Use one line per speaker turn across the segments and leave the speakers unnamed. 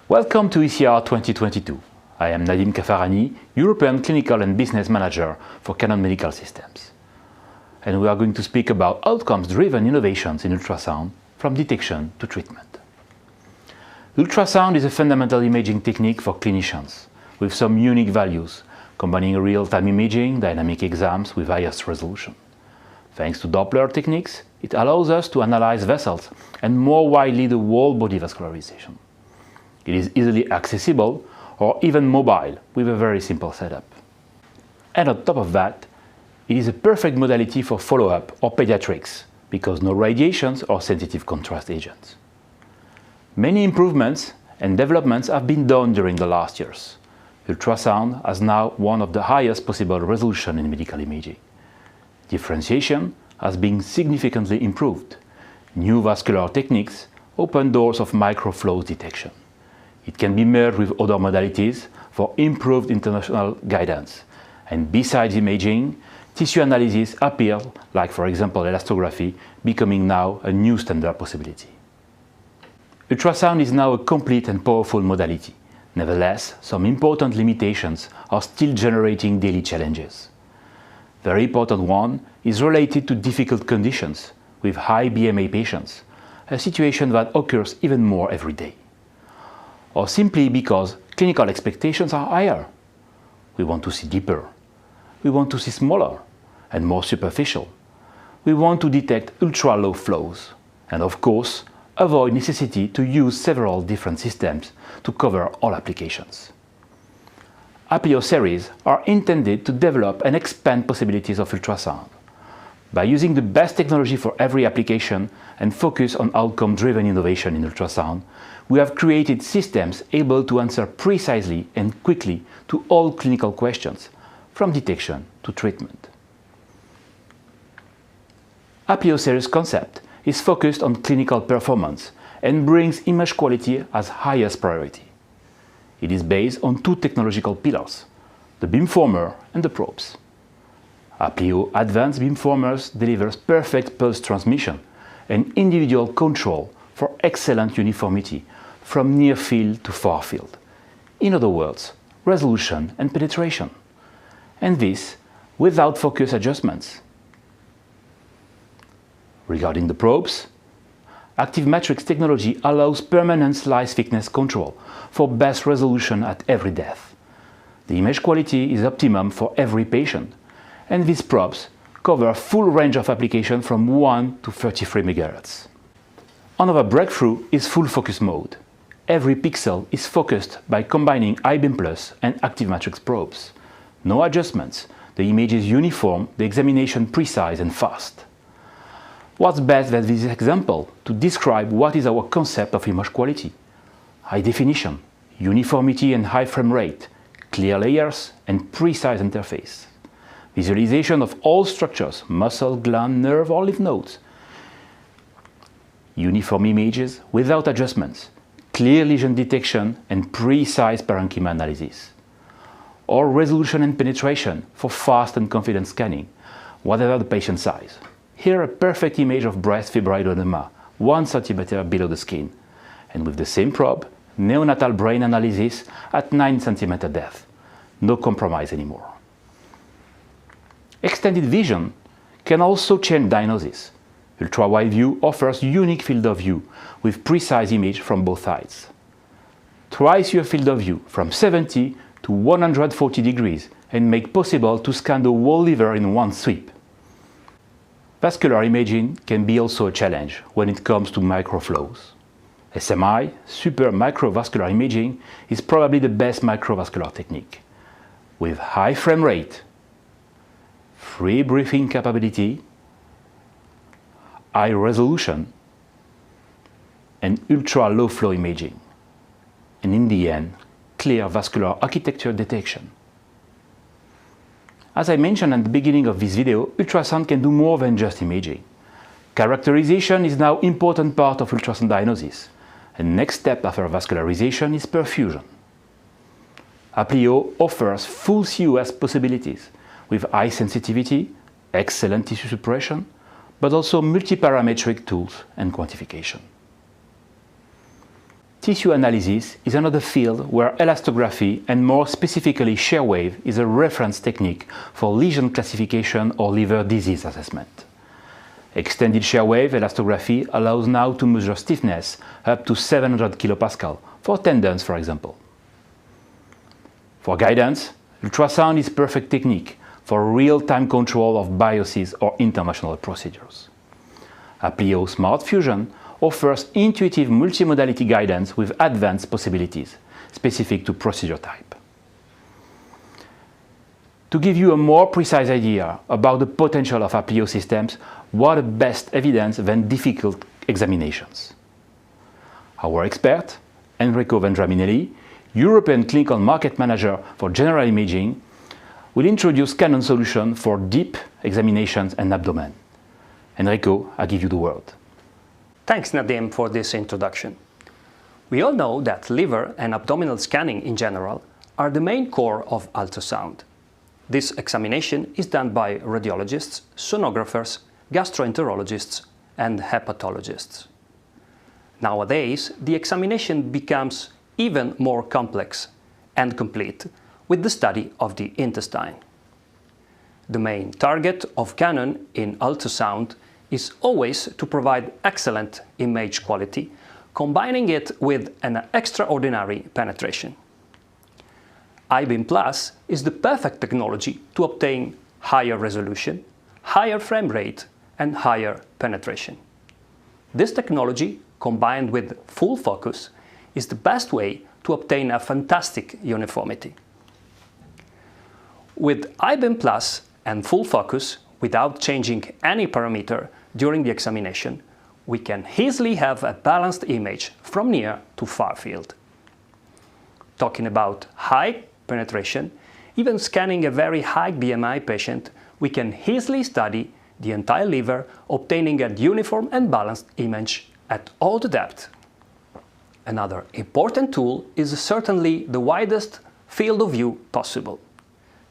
Welcome to ECR 2022. I am Nadim Kaafarani, European Clinical and Business Manager for Canon Medical Systems. And we are going to speak about outcomes-driven innovations in ultrasound from detection to treatment. Ultrasound is a fundamental imaging technique for clinicians with some unique values, combining real-time imaging, dynamic exams with highest resolution. Thanks to Doppler techniques, it allows us to analyze vessels and more widely the whole body vascularization. It is easily accessible or even mobile with a very simple setup. And on top of that, it is a perfect modality for follow-up or pediatrics because no radiations or sensitive contrast agents. Many improvements and developments have been done during the last years. Ultrasound has now one of the highest possible resolution in medical imaging. Differentiation has been significantly improved. New vascular techniques open doors of microflow detection. It can be merged with other modalities for improved international guidance. And besides imaging, tissue analysis appear, like for example elastography, becoming now a new standard possibility. Ultrasound is now a complete and powerful modality. Nevertheless, some important limitations are still generating daily challenges. Very important one is related to difficult conditions with high BMA patients, a situation that occurs even more every day. Or simply because clinical expectations are higher. We want to see deeper. We want to see smaller and more superficial. We want to detect ultra-low flows and, of course, avoid necessity to use several different systems to cover all applications. Applio series are intended to develop and expand possibilities of ultrasound. By using the best technology for every application and focus on outcome-driven innovation in ultrasound, we have created systems able to answer precisely and quickly to all clinical questions, from detection to treatment. Applio series concept is focused on clinical performance and brings image quality as highest priority. It is based on two technological pillars, the beamformer and the probes. Applio advanced beamformers delivers perfect pulse transmission and individual control for excellent uniformity from near field to far field. In other words, resolution and penetration. And this without focus adjustments. Regarding the probes, active matrix technology allows permanent slice thickness control for best resolution at every depth. The image quality is optimum for every patient, and these probes cover a full range of application from 1 to 33 MHz. Another breakthrough is full focus mode. Every pixel is focused by combining I-beam plus and active matrix probes. No adjustments, the image is uniform, the examination precise and fast. What's best than this example to describe what is our concept of image quality? High definition, uniformity and high frame rate, clear layers and precise interface. Visualization of all structures, muscle, gland, nerve or lymph nodes. Uniform images without adjustments, clear lesion detection and precise parenchyma analysis. Or resolution and penetration for fast and confident scanning, whatever the patient size. Here a perfect image of breast fibroadenoma, 1 cm below the skin, and with the same probe, neonatal brain analysis at 9 cm depth. No compromise anymore. Extended vision can also change diagnosis. Ultra-wide view offers unique field of view with precise image from both sides. Twice your field of view from 70 to 140 degrees and make possible to scan the whole liver in one sweep. Vascular imaging can be also a challenge when it comes to microflows. SMI, super microvascular imaging, is probably the best microvascular technique. With high frame rate, free breathing capability, high resolution, and ultra-low flow imaging. And in the end, clear vascular architecture detection. As I mentioned at the beginning of this video, ultrasound can do more than just imaging. Characterization is now an important part of ultrasound diagnosis. And next step after vascularization is perfusion. Applio offers full CUS possibilities with high sensitivity, excellent tissue suppression, but also multiparametric tools and quantification. Tissue analysis is another field where elastography, and more specifically shear wave, is a reference technique for lesion classification or liver disease assessment. Extended shear wave elastography allows now to measure stiffness up to 700 kPa for tendons, for example. For guidance, ultrasound is perfect technique for real-time control of biopsies or interventional procedures. Applio Smart Fusion offers intuitive multimodality guidance with advanced possibilities specific to procedure type. To give you a more precise idea about the potential of Applio systems, what a best evidence than difficult examinations. Our expert, Enrico Vendraminelli, European Clinical Market Manager for General Imaging, will introduce Canon solution for deep examinations and abdomen. Enrico, I give you the word.
Thanks, Nadim, for this introduction. We all know that liver and abdominal scanning in general are the main core of ultrasound. This examination is done by radiologists, sonographers, gastroenterologists, and hepatologists. Nowadays, the examination becomes even more complex and complete with the study of the intestine. The main target of Canon in ultrasound is always to provide excellent image quality, combining it with an extraordinary penetration. I-beam Plus is the perfect technology to obtain higher resolution, higher frame rate, and higher penetration. This technology, combined with full focus, is the best way to obtain a fantastic uniformity. With I-beam Plus and full focus, without changing any parameter during the examination, we can easily have a balanced image from near to far field. Talking about high penetration, even scanning a very high BMI patient, we can easily study the entire liver, obtaining a uniform and balanced image at all the depth. Another important tool is certainly the widest field of view possible.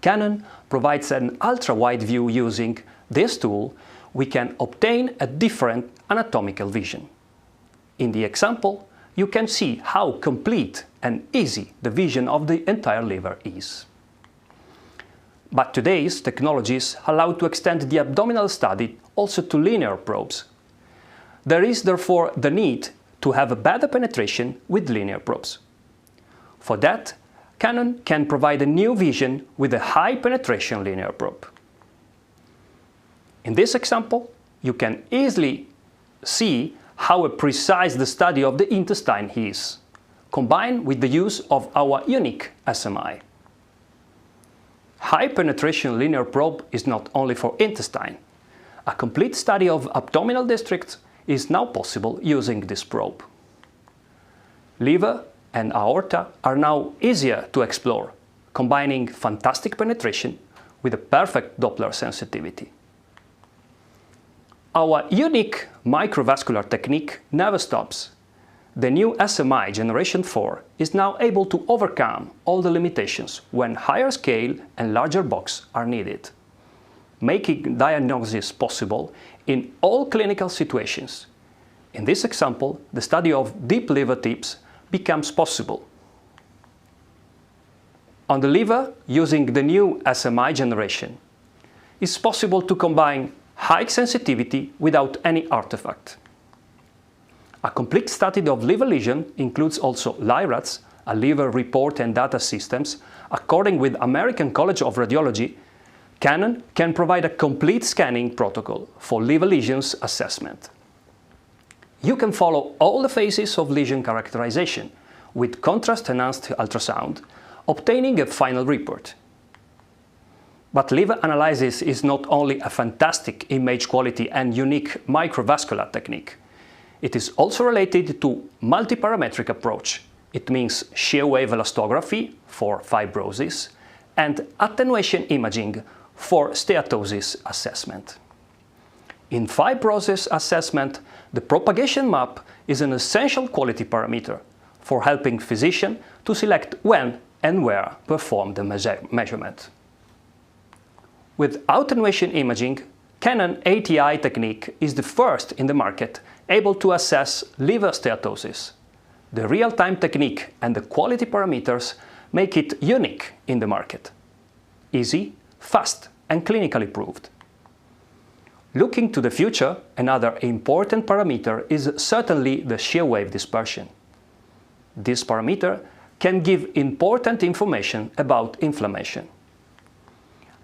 Canon provides an ultra-wide view. Using this tool, we can obtain a different anatomical vision. In the example, you can see how complete and easy the vision of the entire liver is. But today's technologies allow to extend the abdominal study also to linear probes. There is therefore the need to have a better penetration with linear probes. For that, Canon can provide a new vision with a high penetration linear probe. In this example, you can easily see how precise the study of the intestine is, combined with the use of our unique SMI. High penetration linear probe is not only for intestine. A complete study of abdominal districts is now possible using this probe. Liver and aorta are now easier to explore, combining fantastic penetration with a perfect Doppler sensitivity. Our unique microvascular technique never stops. The new SMI Generation 4 is now able to overcome all the limitations when higher scale and larger box are needed, making diagnosis possible in all clinical situations. In this example, the study of deep liver tips becomes possible. On the liver, using the new SMI generation, it's possible to combine high sensitivity without any artifact. A complete study of liver lesion includes also LIRADS, a liver report and data systems. According with American College of Radiology, Canon can provide a complete scanning protocol for liver lesions assessment. You can follow all the phases of lesion characterization with contrast-enhanced ultrasound, obtaining a final report. But liver analysis is not only a fantastic image quality and unique microvascular technique. It is also related to multiparametric approach. It means shear wave elastography for fibrosis and attenuation imaging for steatosis assessment. In fibrosis assessment, the propagation map is an essential quality parameter for helping physician to select when and where perform the measurement. With attenuation imaging, Canon ATI technique is the first in the market able to assess liver steatosis. The real-time technique and the quality parameters make it unique in the market. Easy, fast, and clinically proved. Looking to the future, another important parameter is certainly the shear wave dispersion. This parameter can give important information about inflammation.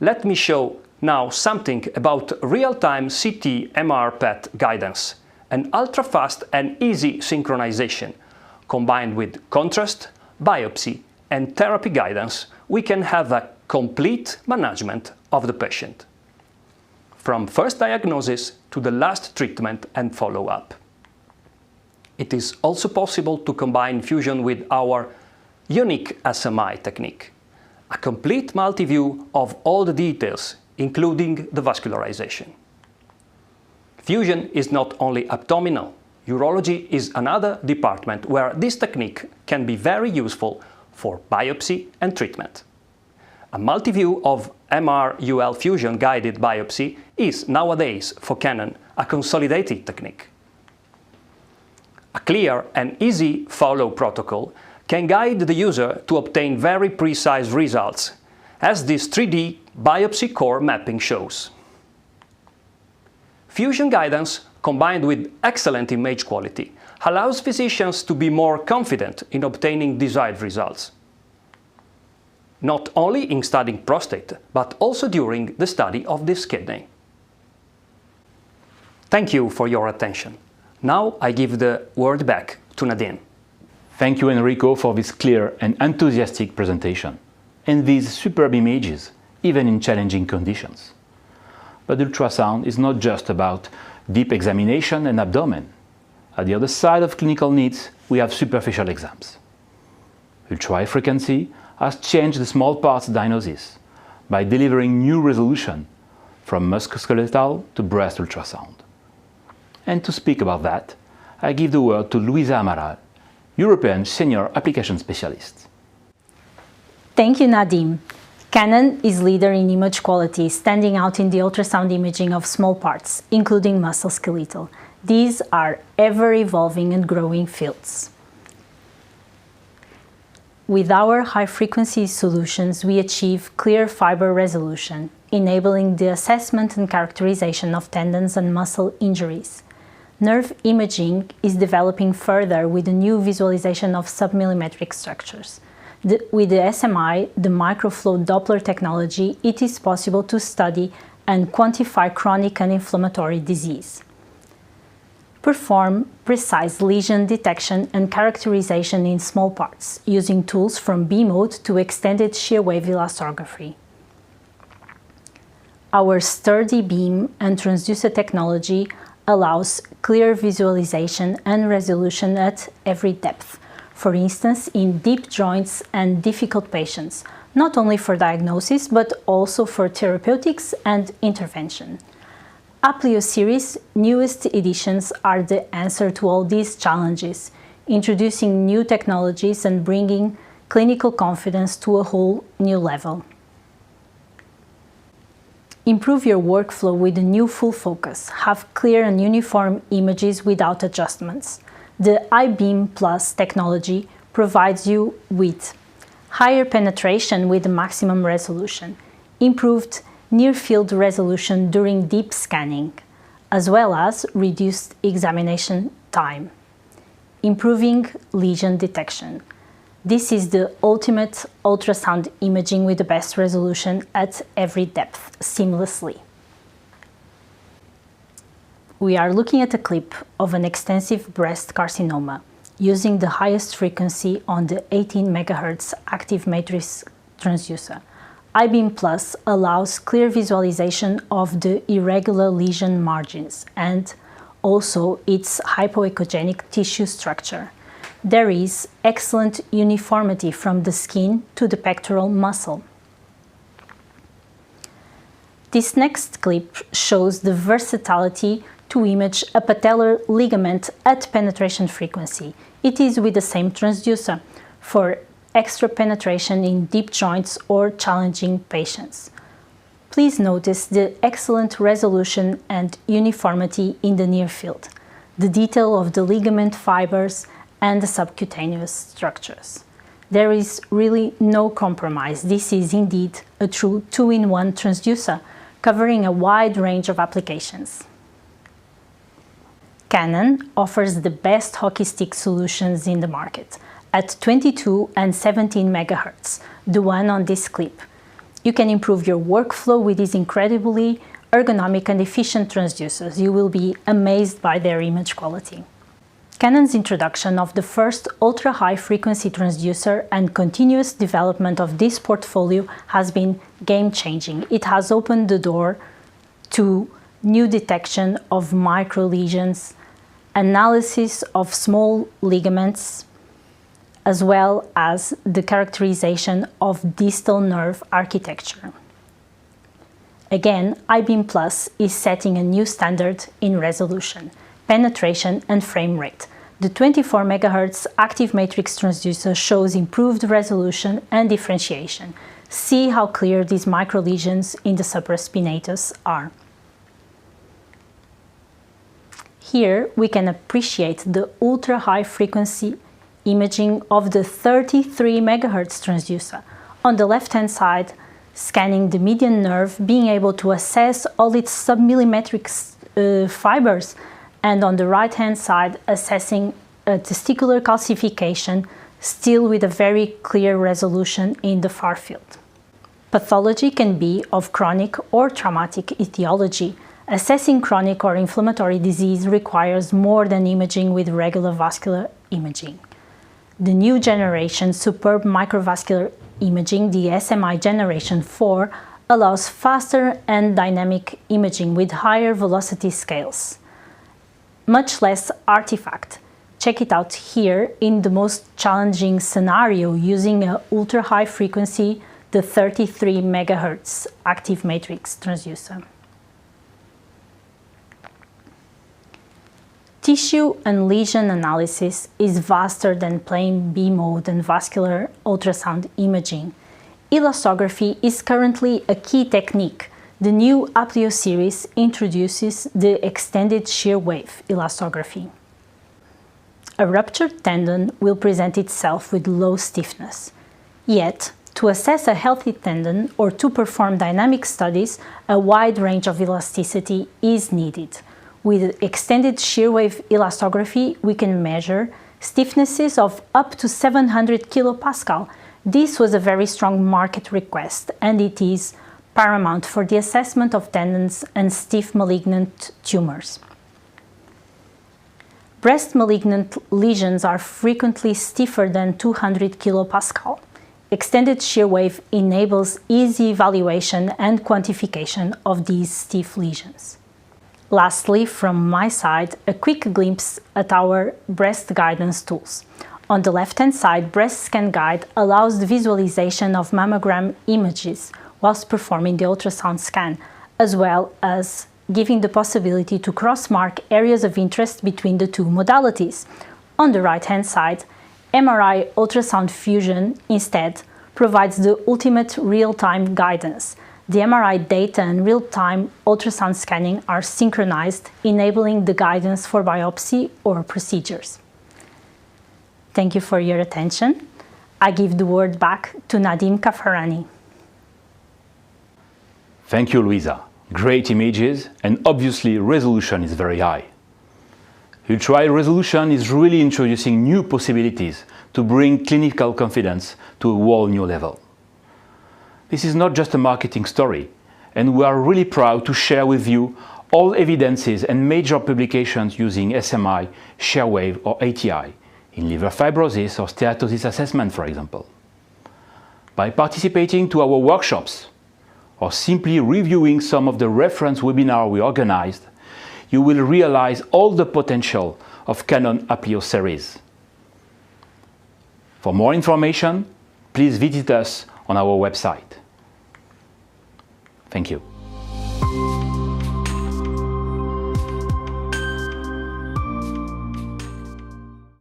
Let me show now something about real-time CT MR PET guidance, an ultra-fast and easy synchronization. Combined with contrast, biopsy, and therapy guidance, we can have a complete management of the patient, from first diagnosis to the last treatment and follow-up. It is also possible to combine fusion with our unique SMI technique, a complete multi-view of all the details, including the vascularization. Fusion is not only abdominal. Urology is another department where this technique can be very useful for biopsy and treatment. A multi-view of MR-UL fusion guided biopsy is nowadays for Canon a consolidated technique. A clear and easy follow protocol can guide the user to obtain very precise results, as this 3D biopsy core mapping shows. Fusion guidance, combined with excellent image quality, allows physicians to be more confident in obtaining desired results, not only in studying prostate, but also during the study of this kidney. Thank you for your attention. Now I give the word back to Nadim.
Thank you, Enrico, for this clear and enthusiastic presentation, and these superb images, even in challenging conditions. But ultrasound is not just about deep examination and abdomen. At the other side of clinical needs, we have superficial exams. Ultra-high frequency has changed the small parts diagnosis by delivering new resolution from musculoskeletal to breast ultrasound. And to speak about that, I give the word to Luisa Amaral, European Senior Application Specialist.
Thank you, Nadim. Canon is leader in image quality, standing out in the ultrasound imaging of small parts, including musculoskeletal. These are ever-evolving and growing fields. With our high-frequency solutions, we achieve clear fiber resolution, enabling the assessment and characterization of tendons and muscle injuries. Nerve imaging is developing further with the new visualization of submillimetric structures. With the SMI, the microflow Doppler technology, it is possible to study and quantify chronic and inflammatory disease. Perform precise lesion detection and characterization in small parts, using tools from B-mode to extended shear wave elastography. Our sturdy beam and transducer technology allows clear visualization and resolution at every depth, for instance in deep joints and difficult patients, not only for diagnosis but also for therapeutics and intervention. Aplio series newest editions are the answer to all these challenges, introducing new technologies and bringing clinical confidence to a whole new level. Improve your workflow with the new full focus. Have clear and uniform images without adjustments. The iBeam Plus technology provides you with higher penetration with the maximum resolution, improved near-field resolution during deep scanning, as well as reduced examination time, improving lesion detection. This is the ultimate ultrasound imaging with the best resolution at every depth, seamlessly. We are looking at a clip of an extensive breast carcinoma using the highest frequency on the 18 MHz active matrix transducer. iBeam Plus allows clear visualization of the irregular lesion margins and also its hypoechogenic tissue structure. There is excellent uniformity from the skin to the pectoral muscle. This next clip shows the versatility to image a patellar ligament at penetration frequency. It is with the same transducer for extra penetration in deep joints or challenging patients. Please notice the excellent resolution and uniformity in the near field, the detail of the ligament fibers, and the subcutaneous structures. There is really no compromise. This is indeed a true two-in-one transducer, covering a wide range of applications. Canon offers the best hockey stick solutions in the market at 22 and 17 MHz, the one on this clip. You can improve your workflow with these incredibly ergonomic and efficient transducers. You will be amazed by their image quality. Canon's introduction of the first ultra-high frequency transducer and continuous development of this portfolio has been game-changing. It has opened the door to new detection of microlesions, analysis of small ligaments, as well as the characterization of distal nerve architecture. Again, I-beam Plus is setting a new standard in resolution, penetration and frame rate. The 24 MHz active matrix transducer shows improved resolution and differentiation. See how clear these microlesions in the supraspinatus are. Here we can appreciate the ultra-high frequency imaging of the 33 MHz transducer. On the left-hand side, scanning the median nerve, being able to assess all its submillimetric fibers, and on the right-hand side, assessing a testicular calcification, still with a very clear resolution in the far field. Pathology can be of chronic or traumatic etiology. Assessing chronic or inflammatory disease requires more than imaging with regular vascular imaging. The new generation superb microvascular imaging, the SMI Generation 4, allows faster and dynamic imaging with higher velocity scales. Much less artifact. Check it out here in the most challenging scenario using an ultra-high frequency, the 33 MHz active matrix transducer. Tissue and lesion analysis is vaster than plain B-mode and vascular ultrasound imaging. Elastography is currently a key technique. The new Aplio series introduces the extended shear wave elastography. A ruptured tendon will present itself with low stiffness. Yet, to assess a healthy tendon or to perform dynamic studies, a wide range of elasticity is needed. With extended shear wave elastography, we can measure stiffnesses of up to 700 kilopascal. This was a very strong market request, and it is paramount for the assessment of tendons and stiff malignant tumors. Breast malignant lesions are frequently stiffer than 200 kilopascal. Extended shear wave enables easy evaluation and quantification of these stiff lesions. Lastly, from my side, a quick glimpse at our breast guidance tools. On the left-hand side, Breast Scan Guide allows the visualization of mammogram images whilst performing the ultrasound scan, as well as giving the possibility to cross-mark areas of interest between the two modalities. On the right-hand side, MRI Ultrasound Fusion instead provides the ultimate real-time guidance. The MRI data and real-time ultrasound scanning are synchronized, enabling the guidance for biopsy or procedures. Thank you for your attention. I give the word back to Nadim Kaafarani.
Thank you, Luisa. Great images, and obviously resolution is very high. Ultra-high resolution is really introducing new possibilities to bring clinical confidence to a whole new level. This is not just a marketing story, and we are really proud to share with you all evidences and major publications using SMI, shear wave or ATI in liver fibrosis or steatosis assessment, for example. By participating to our workshops or simply reviewing some of the reference webinars we organized, you will realize all the potential of Canon Aplio series. For more information, please visit us on our website. Thank you.